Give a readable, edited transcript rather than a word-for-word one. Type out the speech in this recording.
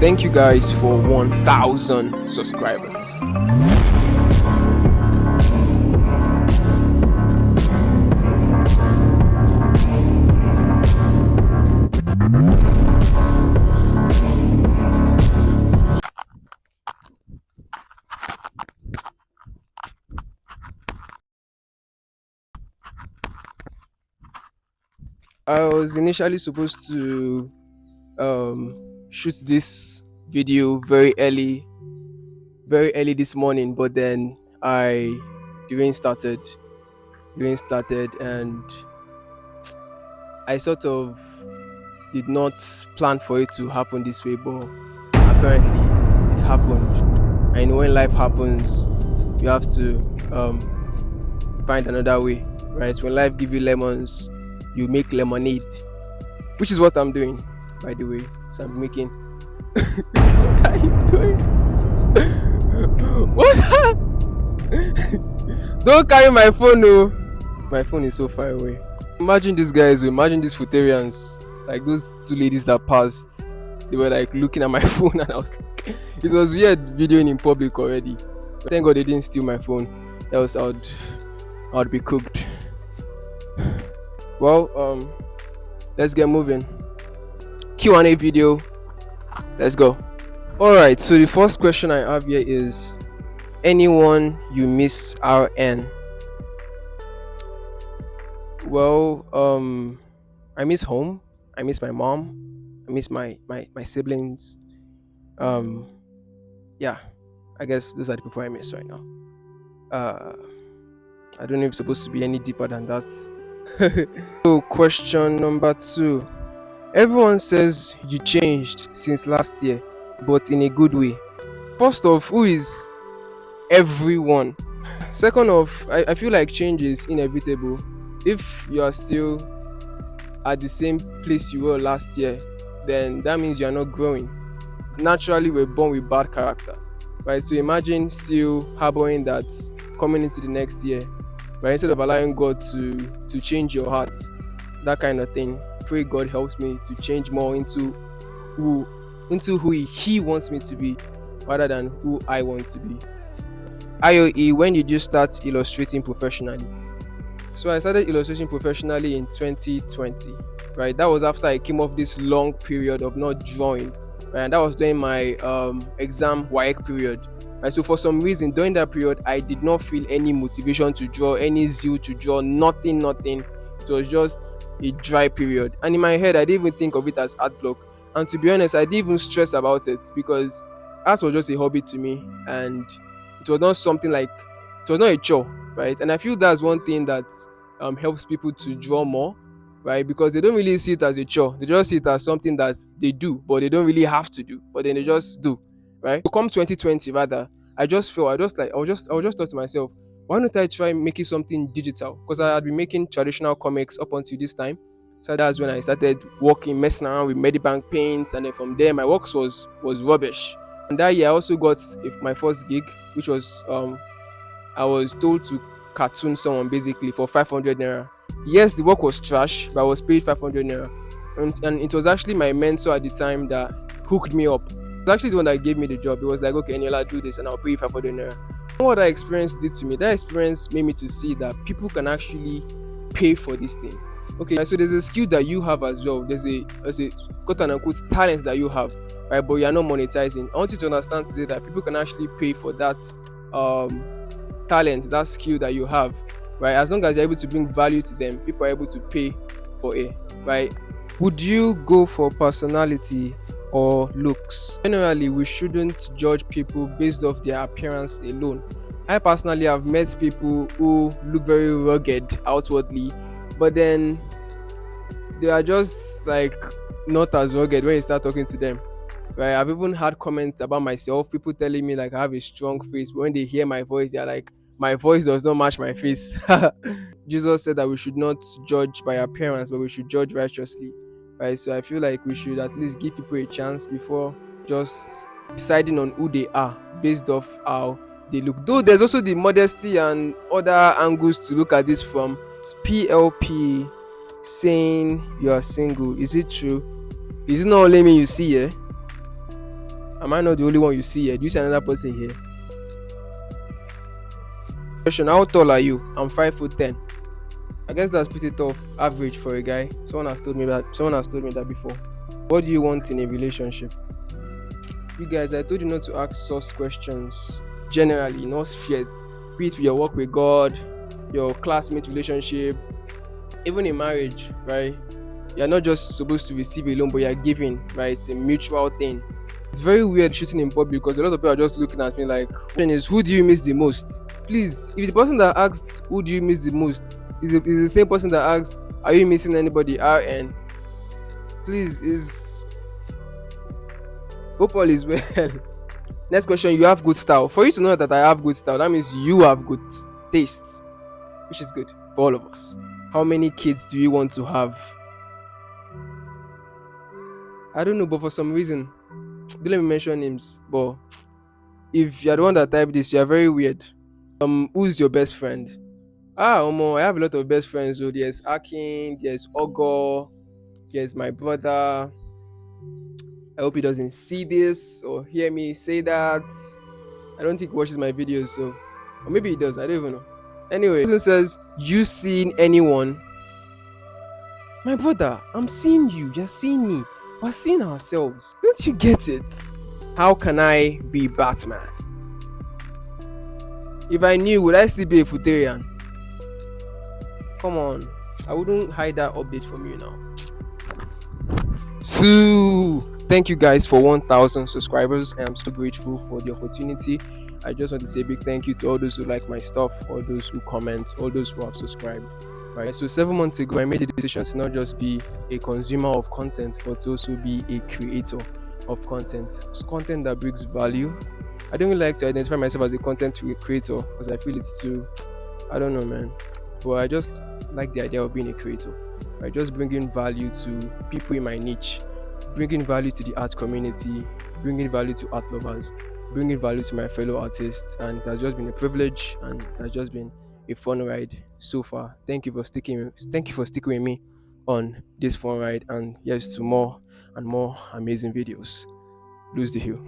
Thank you guys for 1,000 subscribers. I was initially supposed to shoot this video very early this morning, but then the rain started, and I sort of did not plan for it to happen this way, but apparently it happened. And when life happens, you have to find another way, right? When life gives you lemons, you make lemonade, which is what I'm doing, by the way. So I'm making. What are you doing? What? Don't carry my phone, no. My phone is so far away. Imagine these guys, imagine these Futarians, like those two ladies that passed. They were like looking at my phone, and I was like, it was weird videoing in public already. But thank God they didn't steal my phone. Else I'd be cooked. Well, let's get moving. Q&A video. Let's go. All right. So the first question I have here is, anyone you miss RN? Well, I miss home. I miss my mom. I miss my siblings. Yeah, I guess those are the people I miss right now. I don't know if it's supposed to be any deeper than that. So, question number 2. Everyone says you changed since last year, but in a good way. First off, who is everyone? Second off, I feel like change is inevitable. If you are still at the same place you were last year, then that means you are not growing. Naturally, we're born with bad character, right? So imagine still harboring that coming into the next year, right? Instead of allowing God to change your heart, that kind of thing. Pray God helps me to change more into who He wants me to be, rather than who I want to be. IOE, when did you start illustrating professionally? So I started illustrating professionally in 2020, right? That was after I came off this long period of not drawing, right? And that was during my exam WAEC period. Right? So for some reason during that period, I did not feel any motivation to draw, any zeal to draw, nothing. It was just a dry period. And in my head, I didn't even think of it as art block. And to be honest, I didn't even stress about it, because art was just a hobby to me, and it was not something like, it was not a chore, right? And I feel that's one thing that helps people to draw more, right? Because they don't really see it as a chore. They just see it as something that they do, but they don't really have to do, but then they just do, right? So come 2020 rather, I just thought to myself, why don't I try making something digital? Because I had been making traditional comics up until this time. So that's when I started messing around with Medibank paint, and then from there my works was rubbish. And that year I also got my first gig, which was I was told to cartoon someone basically for 500 naira. Yes, the work was trash, but I was paid 500 naira. And it was actually my mentor at the time that hooked me up. It was actually the one that gave me the job. It was like, okay, Eniola, do this and I'll pay you 500 naira. What that experience did to me, that experience made me to see that people can actually pay for this thing. Okay, so there's a skill that you have as well. There's a quote unquote talent that you have, right? But you are not monetizing. I want you to understand today that people can actually pay for that talent, that skill that you have, right? As long as you're able to bring value to them, people are able to pay for it, right? Would you go for personality or looks? Generally, we shouldn't judge people based off their appearance alone. I personally have met people who look very rugged outwardly, but then they are just like not as rugged when you start talking to them, right? I've even had comments about myself, people telling me like I have a strong face, but when they hear my voice, they're like, my voice does not match my face. Jesus said that we should not judge by appearance, but we should judge righteously, right? So I feel like we should at least give people a chance before just deciding on who they are based off how they look. Though there's also the modesty and other angles to look at this from. PLP saying you are single. Is it true? Is it not only me you see, eh? Am I not the only one you see here? Do you see another person here? Question: how tall are you? I'm 5'10". I guess that's pretty tough, average for a guy. Someone has told me that. Someone has told me that before. What do you want in a relationship? You guys, I told you not to ask source questions. Generally, not fears. Be it your work with God, your classmate relationship, even in marriage, right? You're not just supposed to receive alone, but you're giving, right? It's a mutual thing. It's very weird shooting in public because a lot of people are just looking at me like, question is, who do you miss the most? Please, if the person that asked, who do you miss the most, is the same person that asked, are you missing anybody? RN, please, is hope all is well. Next question: you have good style. For you to know that I have good style, that means you have good taste, which is good for all of us. How many kids do you want to have? I don't know, but for some reason, don't let me mention names, but if you're the one that typed this, you're very weird. Who's your best friend? Omo, I have a lot of best friends. So there's Akin, there's Ogo, there's my brother. I hope he doesn't see this or hear me say that. I don't think he watches my videos, so or maybe he does. I don't even know. Anyway, person says, "You seen anyone?" My brother, I'm seeing you. You're seeing me. We're seeing ourselves. Don't you get it? How can I be Batman? If I knew, would I still be a Futurian? Come on. I wouldn't hide that update from you now. So, thank you guys for 1,000 subscribers. I am so grateful for the opportunity. I just want to say a big thank you to all those who like my stuff, all those who comment, all those who have subscribed. Right. So 7 months ago, I made a decision to not just be a consumer of content, but to also be a creator of content. It's content that brings value. I don't really like to identify myself as a content creator because I feel it's too, I don't know, man. But I just like the idea of being a creator. Right, just bringing value to people in my niche, bringing value to the art community, bringing value to art lovers, bringing value to my fellow artists, and it has just been a privilege and it has just been a fun ride so far. Thank you for sticking with me on this fun ride, and yes, to more and more amazing videos. Lose the hill.